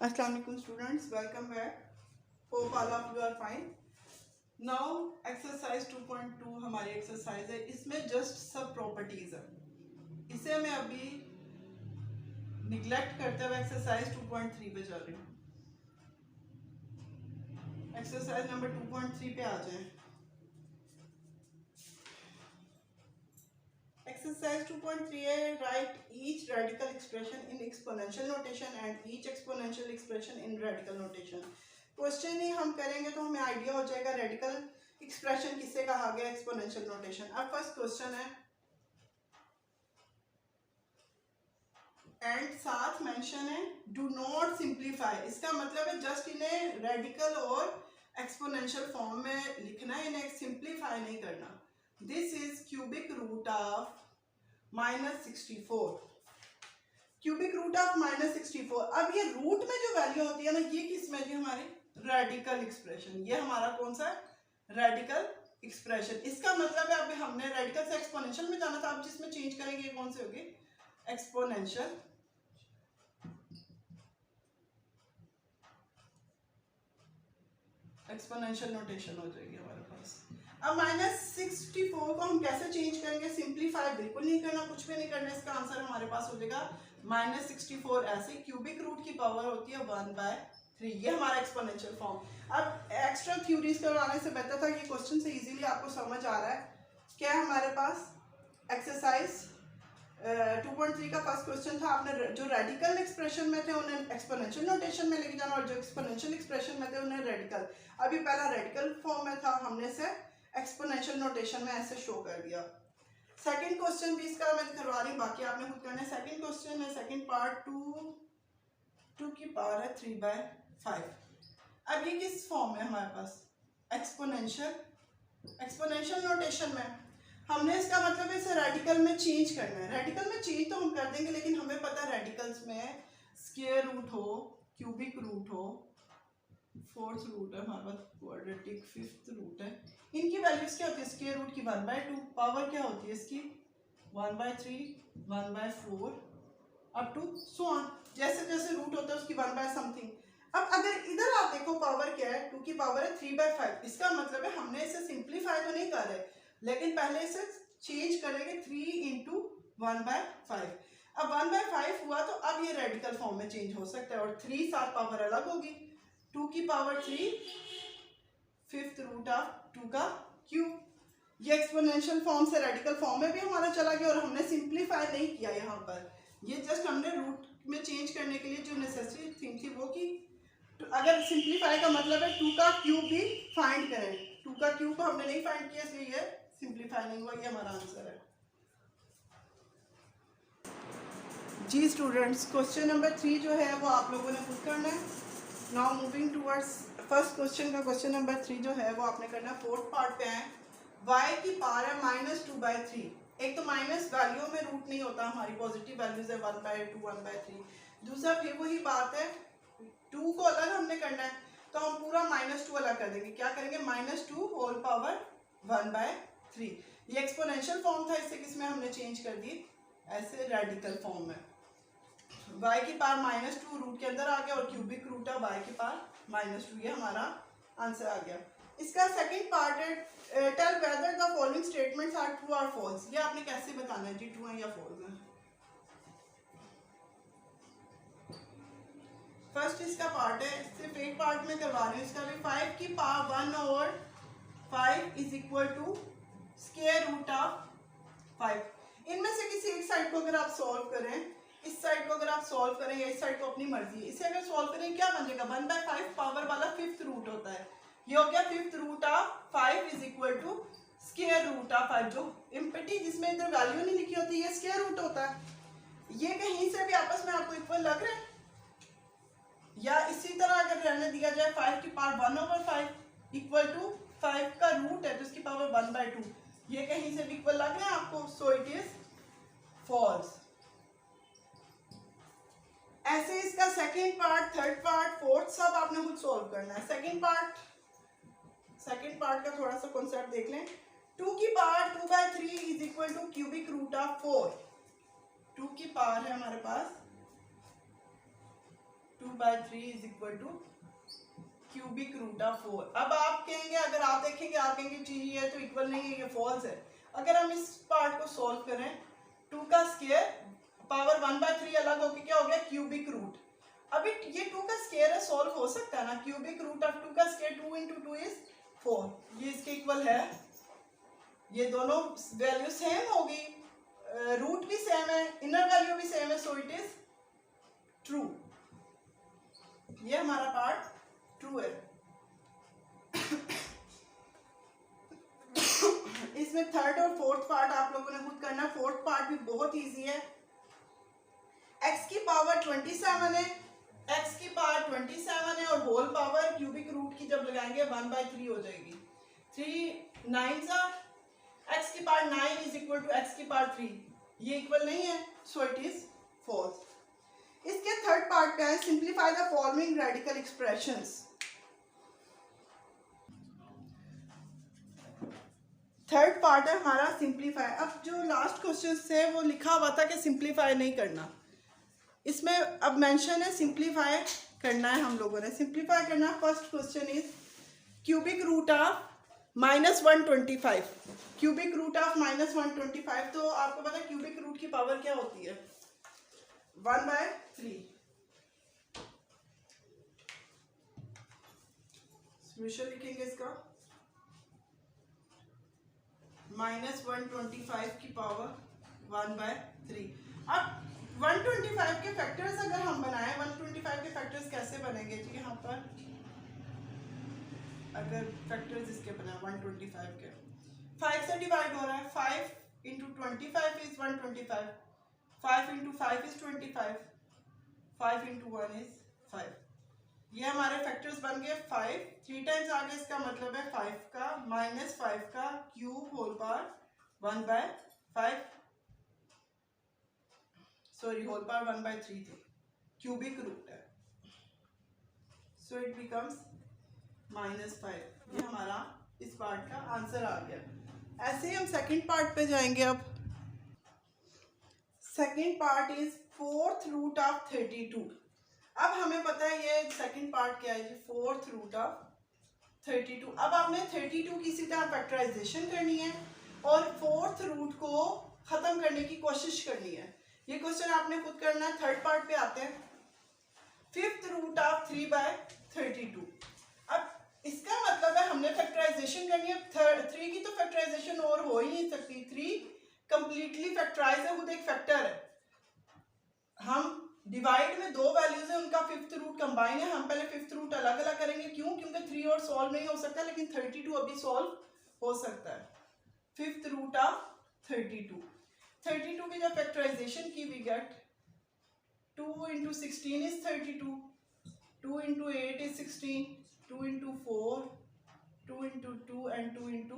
Assalamu alaikum students, welcome back. Hope all of you are fine. Now exercise 2.2 हमारी exercise है, इसमें just सब properties है, इसे मैं अभी निगलेक्ट करते हुए एक्सरसाइज 2.3 पे चल रही हूँ। एक्सरसाइज नंबर 2.3 पे आ जाएं। एक्सरसाइज 2.3 है, write each radical expression in exponential notation and each exponential expression in radical notation. Question ही हम करेंगे तो हमें आइडिया हो जाएगा रेडिकल एक्सप्रेशन किसे कहा गया, एक्सपोनेंशियल नोटेशन। अब फर्स्ट क्वेश्चन है एंड साथ मेंशन है डू नॉट सिंप्लीफाई, इसका मतलब है जस्ट इन्हें रेडिकल और एक्सपोनेंशियल फॉर्म में लिखना है, इन्हें सिंप्लीफाई नहीं करना। This is cubic root of -64, cubic root of -64। अब ये रूट में जो वैल्यू होती है ना, ये किस में जी हमारी रेडिकल एक्सप्रेशन, ये हमारा कौन सा है रेडिकल एक्सप्रेशन। इसका मतलब है अभी हमने रेडिकल से एक्सपोनेंशियल में जाना था, अब जिसमें चेंज करेंगे ये कौन से होगी एक्सपोनेंशियल। एक्सपोनेंशियल नोटेशन हो जाएगी हमारे पास। अब -64 को हम कैसे चेंज करेंगे, सिंप्लीफाई बिल्कुल नहीं करना, कुछ भी नहीं करना, इसका आंसर हमारे पास हो जाएगा -64 ऐसे क्यूबिक रूट की पावर होती है 1/3, ये हमारा एक्सपोनेंशियल फॉर्म। अब एक्स्ट्रा थ्योरीज करवाने से बेहतर था कि क्वेश्चन से इजीली आपको समझ आ रहा है। क्या है हमारे पास एक्सरसाइज 2.3 का फर्स्ट क्वेश्चन था, आपने जो रेडिकल एक्सप्रेशन में थे उन्हें एक्सपोनेंशियल नोटेशन में लेके जाना और जो एक्सपोनेंशियल एक्सप्रेशन में थे उन्हें रेडिकल। अभी पहला रेडिकल फॉर्म में था, हमने इसे एक्सपोनेंशियल नोटेशन में ऐसे शो कर दिया। सेकंड क्वेश्चन भी इसका मैं करवा रही हूँ, बाकी आपने खुद करना है। सेकंड क्वेश्चन है, सेकंड पार्ट 2 की पावर है 3/5। अब ये किस फॉर्म में हमारे पास एक्सपोनेंशियल नोटेशन में, हमने इसका मतलब इसे रेडिकल में चेंज करना है। रेडिकल में चेंज तो हम कर देंगे, लेकिन हमें पता है रेडिकल्स में स्क्वायर रूट हो, क्यूबिक रूट हो, फोर्थ रूट है हमारे पास, क्वाड्रेटिक फिफ्थ रूट है, इनकी वैल्यूज क्या होती है स्क्वायर रूट की 1/2, पावर क्या होती है इसकी 1/3, 1/4 अप टू सो ऑन, जैसे जैसे रूट होता है उसकी 1/समथिंग। अब अगर इधर आप देखो पावर क्या है, 2 की पावर है 3/5, इसका मतलब है हमने इसे सिंप्लीफाई तो नहीं कर रहे, लेकिन पहले इसे चेंज करेंगे 3 × 1/5। अब 1/5 हुआ तो अब ये रेडिकल फॉर्म में चेंज हो सकता है और 3 साथ पावर अलग होगी, 2 की पावर 3 फिफ्थ रूट ऑफ 2 का क्यूब। ये एक्सपोनेंशियल फॉर्म से रेडिकल फॉर्म में भी हमारा चला गया और हमने सिंप्लीफाई नहीं किया यहाँ पर, ये जस्ट हमने रूट में चेंज करने के लिए जो नेसेसरी थिंग थी वो की। तो अगर सिंप्लीफाई का मतलब है 2 का क्यूब भी फाइंड करें, 2 का क्यूब को हमने नहीं फाइंड किया इसलिए ये सिंप्लीफाई नहीं हुआ, ये हमारा आंसर है जी। स्टूडेंट्स क्वेश्चन नंबर 3 जो है वो आप लोगों ने खुद करना है। Now moving towards first question का क्वेश्चन नंबर 3 जो है वो आपने करना है। फोर्थ पार्ट पे है, y की पावर है -2/3। एक तो माइनस वैल्यू में रूट नहीं होता, हमारी पॉजिटिव वैल्यूज है 1/2, 1/3। दूसरा फिर वही बात है 2 को अलग हमने करना है तो हम पूरा -2 अलग कर देंगे, क्या करेंगे -2 होल पावर 1/3। ये एक्सपोनेंशियल फॉर्म था, इससे किसमें हमने चेंज कर दी ऐसे रेडिकल फॉर्म में। y की पावर -2 रूट के अंदर आ गया और क्यूबिक रूट है y की पावर -2, ये हमारा आंसर आ गया। इसका सेकंड पार्ट है tell whether the following statements are true और फॉल्स। ये आपने कैसे बताना है जी ट्रू है या फॉल्स है। फर्स्ट इसका पार्ट है, सिर्फ एक पार्ट में करवा रहे हैं। इसका भी 5 की power 1/5 is equal to square root of 5। इनमें से किसी एक साइड को अगर आप सॉल्व करें, इस साइड को अगर आप सॉल्व करें या इस साइड को, अपनी मर्जी है, इसे अगर सॉल्व करें क्या बन जाएगा 1/5 पावर वाला फिफ्थ रूट होता है, ये हो गया fifth root of 5 is equal to square root of 5। जो इम्पिटी जिसमें इधर वैल्यू नहीं लिखी होती ये स्क्वायर रूट होता है। ये कहीं से भी आपस में आपको इक्वल लग रहा है, या इसी तरह अगर रहने दिया जाए 5 की पावर 1/5 इक्वल टू 5 का रूट है तो इसकी पावर 1/2, ये कहीं से भी इक्वल लग रहा है आपको, सो इट इज फॉल्स। ऐसे इसका second part, third part, fourth सब आपने खुद सॉल्व करना है। सेकंड पार्ट का थोड़ा सा कॉन्सेप्ट देख लें। 2 की power 2/3 is equal to cubic root of 4। 2 की पावर है हमारे पास 2/3 is equal to cubic root of 4। अब आप कहेंगे, अगर आप देखेंगे आप कहेंगे जी ये तो इक्वल नहीं है, ये फॉल्स है। अगर हम इस पार्ट को सॉल्व करें, 2 का स्क्वायर पावर 1/3 अलग होके क्या हो गया क्यूबिक रूट। अभी ये 2 का स्क्वायर है, सॉल्व हो सकता है ना। क्यूबिक रूट ऑफ 2 का स्क्वायर 2 इंटू 2 इज 4, ये इसके इक्वल है। ये दोनों वैल्यू सेम होगी, रूट भी सेम है, इनर वैल्यू भी सेम है, सो इट इज ट्रू। ये हमारा पार्ट ट्रू है। इसमें थर्ड और फोर्थ पार्ट आप लोगों ने खुद करना। फोर्थ पार्ट भी बहुत इजी है। x की पावर 27 है, x की पावर 27 है और होल पावर क्यूबिक रूट की जब लगाएंगे 1/3 हो जाएगी। 3 9 x की power 9 is equal to x की पावर 3, ये इक्वल नहीं है, सो इट इज फॉल्स। इसके थर्ड पार्ट पे है simplify the following radical expressions. Third part है हमारा सिंप्लीफाई। अब जो लास्ट क्वेश्चन थे वो लिखा हुआ था कि सिंप्लीफाई नहीं करना, इसमें अब मेंशन है सिंप्लीफाई करना है हम लोगों ने। सिंप्लीफाई करना, first question is cubic root of -125। Cubic root of -125, तो आपको पता है क्यूबिक रूट की पावर क्या होती है 1/3। सॉल्यूशन लिखेंगे इसका, -125 की पावर 1/3। अब 125 के फैक्टर्स अगर हम बनाएं, 125 के फैक्टर्स कैसे बनेंगे जी? यहाँ पर अगर फैक्टर्स इसके बनाए 125 के, 5 से डिवाइड हो रहा है, 5 into 25 is 125, 5 into 5 is 25, 5 into 1 is 5। ये हमारे फैक्टर्स बन गए 5, 3 टाइम्स आगे, इसका मतलब है 5 का -5 का cube whole power 1/5, sorry whole power 1/3 थी, क्यूबिक रूट है, सो इट बिकम्स -5। ये हमारा इस पार्ट का आंसर आ गया। ऐसे ही हम सेकंड पार्ट पे जाएंगे। अब second part is fourth root of 32। अब हमें पता है ये सेकंड पार्ट क्या है जी, फोर्थ रूट ऑफ 32। अब आपने 32 की इसी तरह फैक्टराइजेशन करनी है और फोर्थ रूट को खत्म करने की कोशिश करनी है। ये क्वेश्चन आपने खुद करना है। थर्ड पार्ट पे आते हैं, फिफ्थ रूट ऑफ 3/32। अब इसका मतलब है हमने फैक्टराइजेशन करनी है। 3 की तो फैक्टराइजेशन और हो ही नहीं सकती, 3 कंप्लीटली फैक्टराइज है, खुद एक फैक्टर है। हम डिवाइड में 2 वैल्यूज है, उनका फिफ्थ रूट कंबाइन है। हम पहले फिफ्थ रूट अलग अलग करेंगे, क्यों? क्योंकि 3 और सॉल्व नहीं हो सकता, लेकिन 32 अभी सॉल्व हो सकता है। फिफ्थ रूट ऑफ 32 की जब फैक्टराइजेशन की we get 2 into 16 is 32, 2 into 8 is 16, 2 into 4, 2 into 2 and 2 into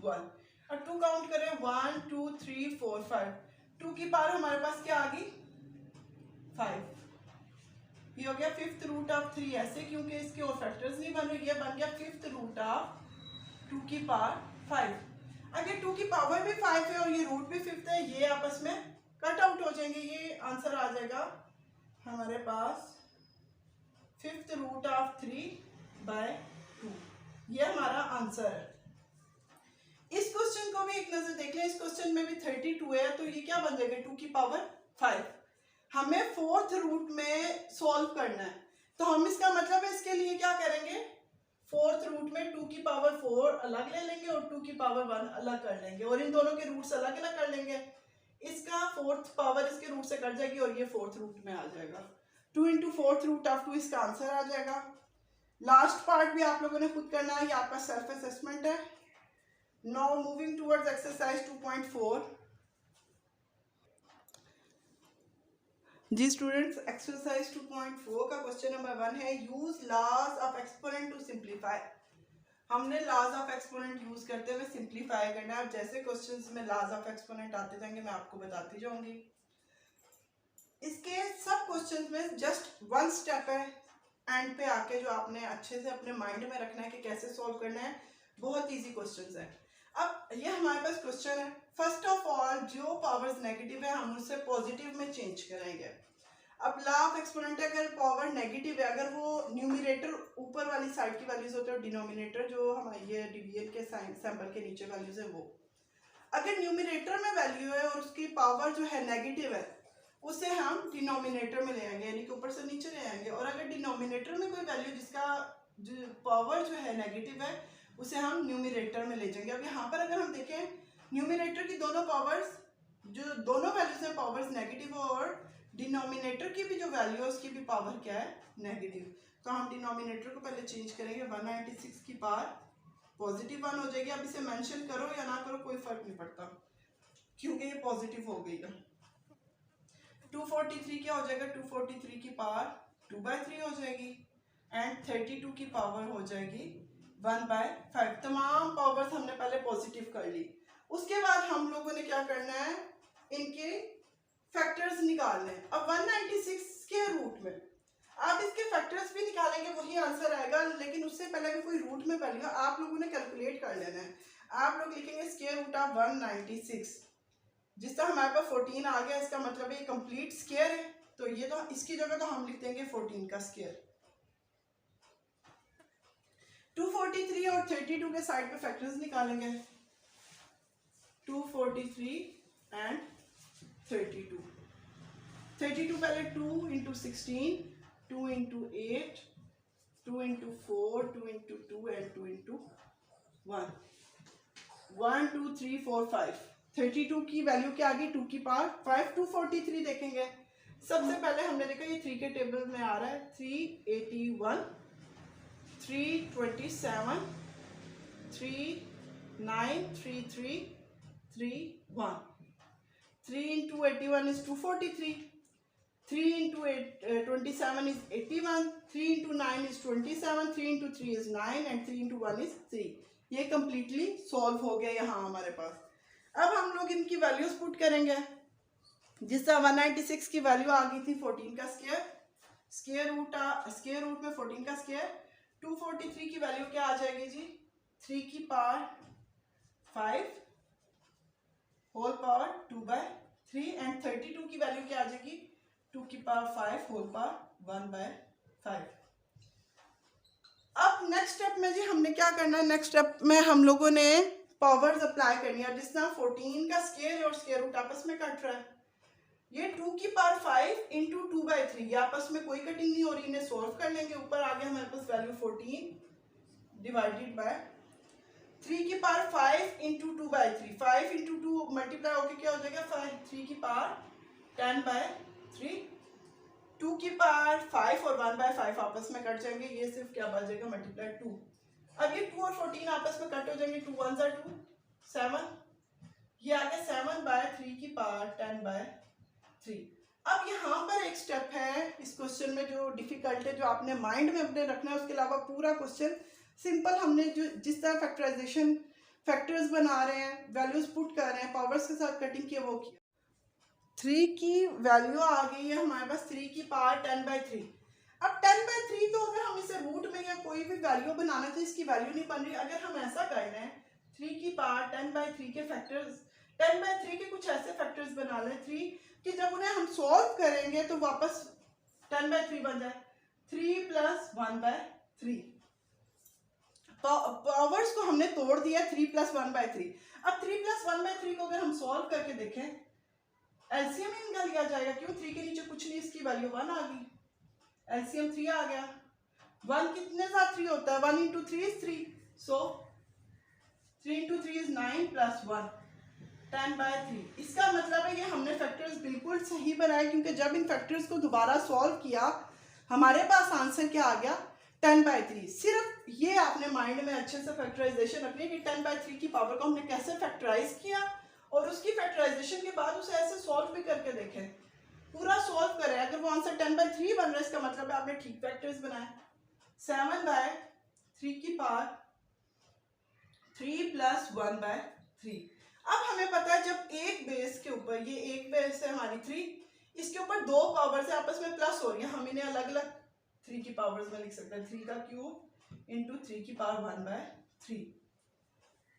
1। अब 2 काउंट करें, 1 2 3 4 5, 2 की पावर हमारे पास क्या आ गई 5। ये हो गया फिफ्थ रूट ऑफ 3, ऐसे क्योंकि इसके और फैक्टर्स नहीं बन रहे, ये बन गया फिफ्थ रूट ऑफ 2 की पावर 5। अगर 2 की पावर भी 5 है और ये रूट भी फिफ्थ है, ये आपस में कट आउट हो जाएंगे। ये आंसर आ जाएगा हमारे पास फिफ्थ रूट ऑफ 3/2। ये हमारा आंसर है। इस क्वेश्चन को भी एक नजर देख लें। इस क्वेश्चन में भी 32 है, तो ये क्या बन जाएगा 2 की पावर 5। हमें फोर्थ रूट में सॉल्व करना है, तो हम इसका मतलब है इसके लिए क्या करेंगे, फोर्थ रूट में 2 की पावर 4 अलग ले लेंगे और 2 की पावर 1 अलग कर लेंगे और इन दोनों के रूट्स अलग अलग कर लेंगे। इसका फोर्थ पावर इसके रूट से कट जाएगी और ये फोर्थ रूट में आ जाएगा। 2 इंटू फोर्थ रूट ऑफ 2 इसका आंसर आ जाएगा। लास्ट पार्ट भी आप लोगों ने खुद करना है, ये आपका सेल्फ असेसमेंट है। Now moving towards exercise 2.4। जी स्टूडेंट्स, एक्सरसाइज 2.4 का क्वेश्चन नंबर 1 है, use laws of exponent to simplify. हमने लॉज ऑफ एक्सपोनेंट यूज करते हुए सिंप्लीफाई करना है। जैसे क्वेश्चंस में लॉज ऑफ एक्सपोनेंट आते जाएंगे मैं आपको बताती जाऊंगी। इसके सब क्वेश्चंस में जस्ट 1 स्टेप है एंड पे आके, जो आपने अच्छे से अपने माइंड में रखना है कि कैसे सॉल्व करना है। बहुत ईजी क्वेश्चंस है। अब ये हमारे पास क्वेश्चन है, फर्स्ट ऑफ ऑल जो पावर्स नेगेटिव है हम उससे पॉजिटिव में चेंज करेंगे। अब ला ऑफ एक्सपोनेंट अगर पावर नेगेटिव है, अगर वो न्यूमरेटर ऊपर वाली साइड की वैल्यूज होते हैं और डिनोमिनेटर जो हमारी ये डिवीजन के सैंपल के नीचे वैल्यूज है वो, अगर न्यूमरेटर में वैल्यू है और उसकी पावर जो है नेगेटिव है उसे हम डिनोमिनेटर में ले आएंगे, यानी कि ऊपर से नीचे ले आएंगे। और अगर डिनोमिनेटर में कोई वैल्यू जिसका जो पावर जो है नेगेटिव है उसे हम न्यूमरेटर में ले जाएंगे। अब यहाँ पर अगर हम देखें न्यूमरेटर की दोनों पावर्स, जो दोनों वैल्यूज हैं पावर्स नेगेटिव, और डिनोमिनेटर की भी जो वैल्यू है उसकी भी पावर क्या है, नेगेटिव। तो हम डिनोमिनेटर को पहले चेंज करेंगे, 196 की पावर पॉजिटिव 1 हो जाएगी। अब इसे मेंशन करो या ना करो कोई फर्क नहीं पड़ता क्योंकि ये पॉजिटिव हो गई ना। 243 क्या हो जाएगा, 243 की पावर 2/3 हो जाएगी एंड 32 की पावर हो जाएगी 1/5। तमाम पावर्स हमने पहले पॉजिटिव कर ली। उसके बाद हम लोगों ने क्या करना है, इनके फैक्टर्स निकालने हैं। अब 196 के रूट में आप इसके फैक्टर्स भी निकालेंगे वही आंसर आएगा, लेकिन उससे पहले अगर कोई रूट में वैल्यू आप लोगों ने कैलकुलेट कर लेना है। आप लोग लिखेंगे स्क्वायर रूट ऑफ 196, जिस तरह हमारे पास 14 आ गया, इसका मतलब है ये कंप्लीट स्क्वायर है, तो ये तो इसकी जगह तो हम लिख देंगे 14 का स्क्वायर। 243 और 32 के साइड पे फैक्टर्स निकालेंगे, 243 एंड 32। 32 पहले 2 into 16, 2 into 8, 2 into 4, 2 into 2 and 2 into 1, 1 2 3 4 5। 32 की वैल्यू क्या आ गई, 2 की पावर 5। 243 देखेंगे, सबसे पहले हमने देखा ये 3 के टेबल में आ रहा है, 381, 327, 3933, 31। 3 into 81 is 243, 3 into 27 is 81, 3 into 9 is 27, 3 into 3 is 9 and 3 into 1 is 3। ये कम्प्लीटली सॉल्व हो गया यहाँ हमारे पास। अब हम लोग इनकी वैल्यूज पुट करेंगे। जिस तरह 196 की वैल्यू आ गई थी 14 का स्क्वायर, स्क्वायर रूट में 14 का स्क्वायर। 243 की वैल्यू क्या आ जाएगी जी, 3 की पावर 5 होल पावर 2/3 एंड 32 की वैल्यू क्या आ जाएगी, 2 की पावर 5 होल पावर 1/5। अब नेक्स्ट स्टेप में जी हमने क्या करना है, नेक्स्ट स्टेप में हम लोगों ने पावर्स अप्लाई करनी है। जिस तरह 14 का स्क्वायर और स्क्वायर रूट आपस में कट रहा है, ये 2 की पावर 5 इंटू 2/3, ये आपस में कोई कटिंग नहीं हो रही, इन्हें सॉल्व कर लेंगे। ऊपर आ गया हमारे पास वैल्यू 14 डिवाइडेड बाय 3 की पावर 5 इंटू 2/3, 5 इंटू 2 मल्टीप्लाई होकर क्या हो जाएगा 5, 3 की पावर 10/3, 2 की पावर 5 और 1/5 आपस में कट जाएंगे, ये सिर्फ क्या बच जाएगा मल्टीप्लाई 2। अब ये 2 और 14 आपस में कट हो जाएंगे, 2 1 ज़ा 2, 7, ये आ गया 7/3 की पावर 10/3। अब यहाँ पर एक स्टेप है इस क्वेश्चन में जो डिफिकल्ट है, जो आपने माइंड में अपने रखना है। उसके अलावा पूरा क्वेश्चन सिंपल, हमने जो जिस तरह फैक्टराइजेशन फैक्टर्स बना रहे हैं, वैल्यूज पुट कर रहे हैं, पावर्स के साथ कटिंग किया वो किया। 3 की वैल्यू आ गई है हमारे पास 3 की पावर 10/3। अब 10/3 तो अगर हम इसे रूट में या कोई भी वैल्यू बनाना तो इसकी वैल्यू नहीं बन रही। अगर हम ऐसा कर रहे हैं 3 की पावर 10/3 के फैक्टर्स, 10/3 के कुछ ऐसे फैक्टर्स बना लें 3 कि जब उन्हें हम सॉल्व करेंगे तो वापस 10/3 बन जाए, 3 + 1/3। पावर्स को हमने तोड़ दिया 3 + 1/3। अब 3 + 1/3 को अगर हम सॉल्व करके देखें, एलसीएम ही इनका लिया जाएगा, क्यों 3 के नीचे कुछ नहीं, इसकी वैल्यू 1 आ गई, एलसीएम 3 आ गया। 1 कितने साथ 3 होता है, 1 × 3 is 3, सो 3 × 3 is 9 + 1 10/3। इसका मतलब है ये हमने फैक्टर्स बिल्कुल सही बनाए, क्योंकि जब इन फैक्टर्स को दोबारा सॉल्व किया हमारे पास आंसर क्या आ गया 10/3। सिर्फ ये आपने माइंड में अच्छे से फैक्टराइजेशन रखनी है कि 10/3 की पावर को हमने कैसे फैक्टराइज किया और उसकी फैक्टराइजेशन के बाद उसे ऐसे सॉल्व भी करके देखें, पूरा सॉल्व करें। अगर वो आंसर 10/3 बन रहा है इसका मतलब है आपने ठीक फैक्टर्स बनाए। 7/3 की पावर 3 + 1/3। अब हमें पता है जब एक बेस के ऊपर, ये एक बेस है हमारी 3, इसके ऊपर दो पावर्स है आपस में प्लस हो रही है, हम इन्हें अलग अलग 3 की पावर्स में लिख सकते हैं, 3 का क्यूब इंटू 3 की पावर 1/3।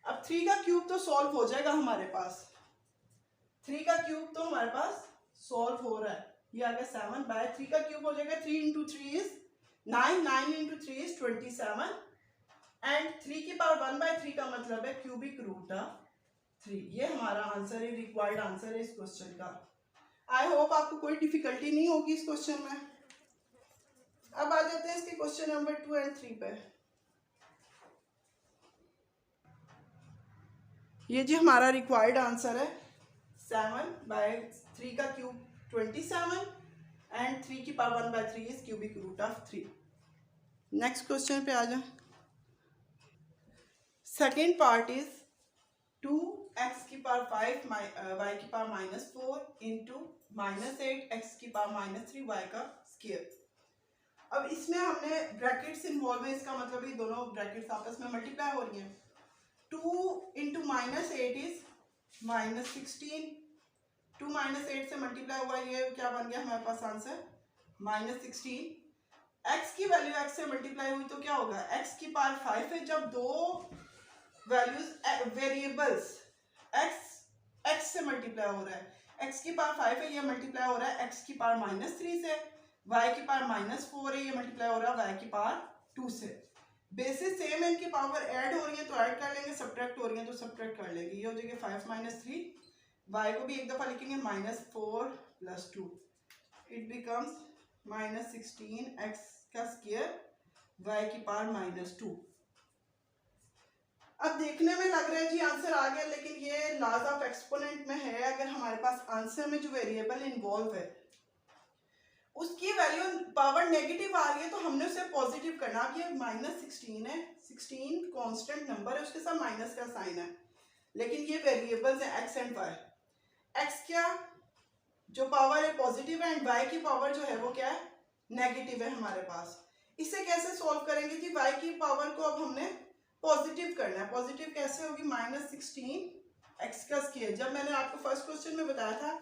अब 3 का क्यूब तो सॉल्व हो जाएगा हमारे पास, 3 का क्यूब तो हमारे पास सॉल्व हो रहा है, ये आ गया 7 बाय 3 का क्यूब हो जाएगा 3 into 3 is 9, 9 into 3 is 27 and 3 की पावर 1 बाय 3 का मतलब है क्यूबिक रूट ऑफ 3। ये हमारा आंसर है, रिक्वायर्ड आंसर है इस क्वेश्चन का। आई होप आपको कोई डिफिकल्टी नहीं होगी इस क्वेश्चन में। अब आ जाते हैं इसके क्वेश्चन नंबर 2 एंड 3 पे। ये जी हमारा रिक्वायर्ड आंसर है 7 बाय 3 का क्यूब 27 एंड 3 की power 1 by 3 is cubic root of 3। Next question पे आ जाए। सेकेंड पार्ट इज 2x की पावर 5 y की पावर -4 इंटू -8x की पावर -3 y का स्क्वायर। अब इसमें हमने ब्रैकेट्स इन्वॉल्व है, इसका मतलब ये दोनों ब्रैकेट्स आपस में मल्टीप्लाई हो रही हैं। 2 इंटू -8 इज -16, 2 -8 से मल्टीप्लाई हुआ, ये क्या बन गया हमारे पास आंसर -16। x की वैल्यू x से मल्टीप्लाई हुई तो क्या होगा, x की पावर 5 है। जब दो वैल्यूज वेरिएबल्स x से मल्टीप्लाई हो रहा है, x की पावर 5 है, ये मल्टीप्लाई हो रहा है x की पावर -3 से, y की पावर -4 है, ये मल्टीप्लाई हो रहा है y की पावर 2 से। बेसिस सेम है, इनकी पावर ऐड हो रही है तो ऐड कर लेंगे, सब्ट्रैक्ट हो रही है तो सब्ट्रैक्ट कर लेंगे। ये हो जाएगा 5 - 3, y को भी एक दफा लिखेंगे -4 + 2, इट बिकम्स -16x का स्क्वायर y की पावर -2। अब देखने में लग रहा है जी आंसर आ गया, लेकिन ये लॉज ऑफ एक्सपोनेंट में है। अगर हमारे पास आंसर में जो वेरिएबल इन्वॉल्व है उसकी वैल्यू पावर नेगेटिव आ रही है तो हमने उसे पॉजिटिव करना। अब ये -16 है, 16 कांस्टेंट नंबर है, उसके साथ माइनस का साइन है, लेकिन ये वेरिएबल्स हैं x एंड y। x क्या जो पावर है पॉजिटिव है एंड y की पावर जो है वो क्या है नेगेटिव है हमारे पास। इसे कैसे सॉल्व करेंगे जी, y की पावर को अब हमने पॉजिटिव करना है। पॉजिटिव कैसे होगी, -16x का स्क्वायर। जब मैंने आपको फर्स्ट क्वेश्चन में बताया था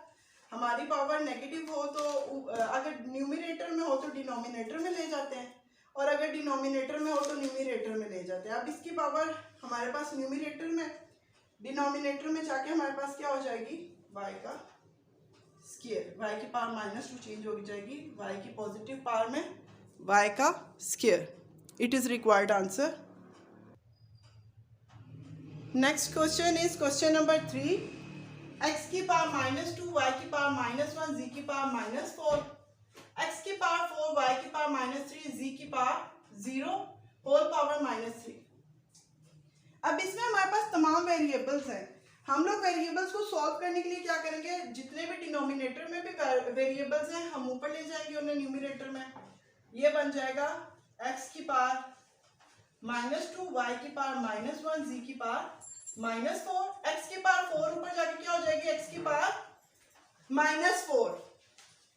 हमारी पावर नेगेटिव हो तो अगर न्यूमरेटर में हो तो डिनोमिनेटर में ले जाते हैं, और अगर डिनोमिनेटर में हो तो न्यूमरेटर में ले जाते हैं। अब इसकी पावर हमारे पास न्यूमरेटर में, डिनोमिनेटर में जाके हमारे पास क्या हो जाएगी, y का स्क्वायर। y की पावर -2 चेंज हो जाएगी, y की पॉजिटिव पावर में y का square. It is required answer. Next question is question number 3। x की पावर -2, y की पावर -1, z की पावर -4, x की पावर 4, y की पावर -3, z की पावर 0 होल पावर -3। अब इसमें हमारे पास तमाम वेरिएबल्स हैं। हम लोग वेरिएबल्स को सॉल्व करने के लिए क्या करेंगे, जितने भी डिनोमिनेटर में भी वेरिएबल्स हैं हम ऊपर ले जाएंगे उन्हें न्यूमरेटर में। ये बन जाएगा x की पावर -2, y की पावर -1, z की पावर -4, x की पावर 4 ऊपर जाके क्या हो जाएगी, x की पावर -4,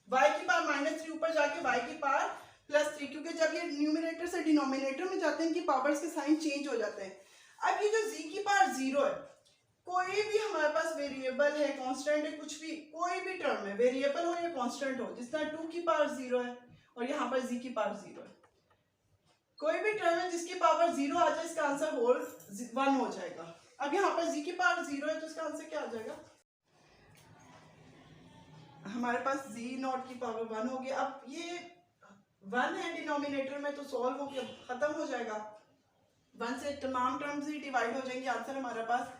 y की पावर -3 ऊपर जाके y की पावर +3, क्योंकि जब ये न्यूमरेटर से डिनोमिनेटर में जाते हैं इनकी पावर्स के साइन चेंज हो जाते हैं। अब ये जो z की पावर 0 है, कोई भी हमारे पास वेरिएबल है, कांस्टेंट है, कुछ भी कोई भी टर्म है, वेरिएबल हो या कांस्टेंट हो, जिस तरह 2 की पावर 0 है और यहाँ पर z की पावर 0 है, कोई भी टर्म है जिसकी पावर 0 आ जाए इसका आंसर होल 1 हो जाएगा। अब यहाँ पर z की पावर 0 है तो इसका आंसर क्या आ जाएगा, हमारे पास z0 की पावर 1 होगी। अब ये 1 है डिनोमिनेटर में तो सॉल्व होकर खत्म हो जाएगा, 1 से तमाम टर्म्स ही डिवाइड हो जाएंगे, आंसर हमारे पास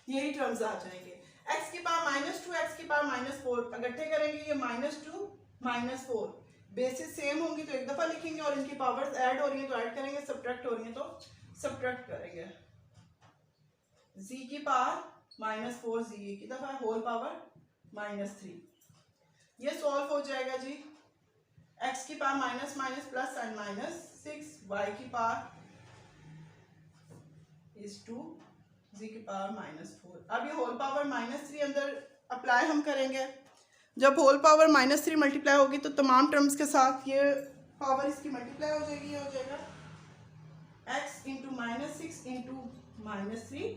यही टर्म्स आ जाएंगे। x की पावर -2, x की पावर -4 इकट्ठे करेंगे, ये -2 -4 बेसिस सेम होंगी तो एक दफा लिखेंगे, और इनकी पावर्स ऐड हो रही है तो ऐड करेंगे, सब्ट्रैक्ट हो रही है तो सब्ट्रैक्ट करेंगे। z की पावर -4 z की दफा होल पावर -3, ये सॉल्व हो जाएगा जी। x की power minus plus and -6, y की पावर इज 2, z की पावर -4। अब ये होल पावर -3 अंदर अप्लाई हम करेंगे। जब होल पावर -3 मल्टीप्लाई होगी तो तमाम टर्म्स के साथ ये पावर इसकी मल्टीप्लाई हो जाएगी, ये हो जाएगा x इंटू -6 इंटू -3,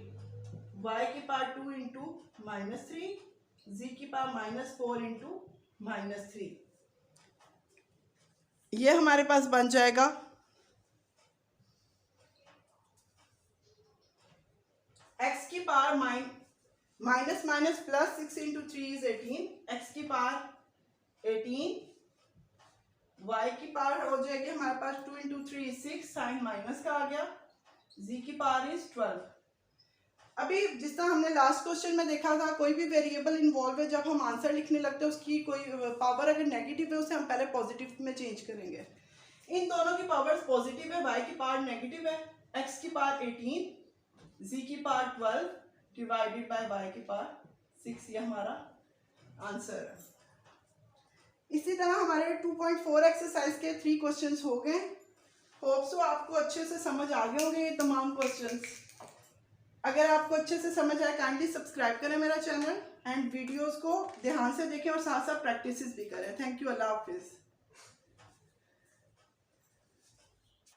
y की पावर 2 इंटू -3, z की पावर -4 इंटू -3। ये हमारे पास बन जाएगा x की power minus plus 6 into 3 is 18, x की पावर 18 y की पावर हो जाएगी हमारे पास 2 इंटू 3 इज 6, साइन माइनस का आ गया, z की पावर इज 12। अभी जिस तरह हमने लास्ट क्वेश्चन में देखा था, कोई भी वेरिएबल इन्वॉल्व है, जब हम आंसर लिखने लगते हैं उसकी कोई पावर अगर नेगेटिव है उसे हम पहले पॉजिटिव में चेंज करेंगे। इन दोनों की पावर्स पॉजिटिव है, y की पावर नेगेटिव है, x की पावर 18, z की पावर 12 डिवाइडेड बाय y की पावर 6, ये हमारा आंसर है। इसी तरह हमारे 2.4 एक्सरसाइज के 3 क्वेश्चंस हो गए। होप सो आपको अच्छे से समझ आ गए होंगे ये तमाम क्वेश्चंस। अगर आपको अच्छे से समझ आए काइंडली सब्सक्राइब करें मेरा चैनल एंड वीडियोस को ध्यान से देखें और साथ साथ प्रैक्टिस भी करें। थैंक यू, अल्लाह हाफिज़।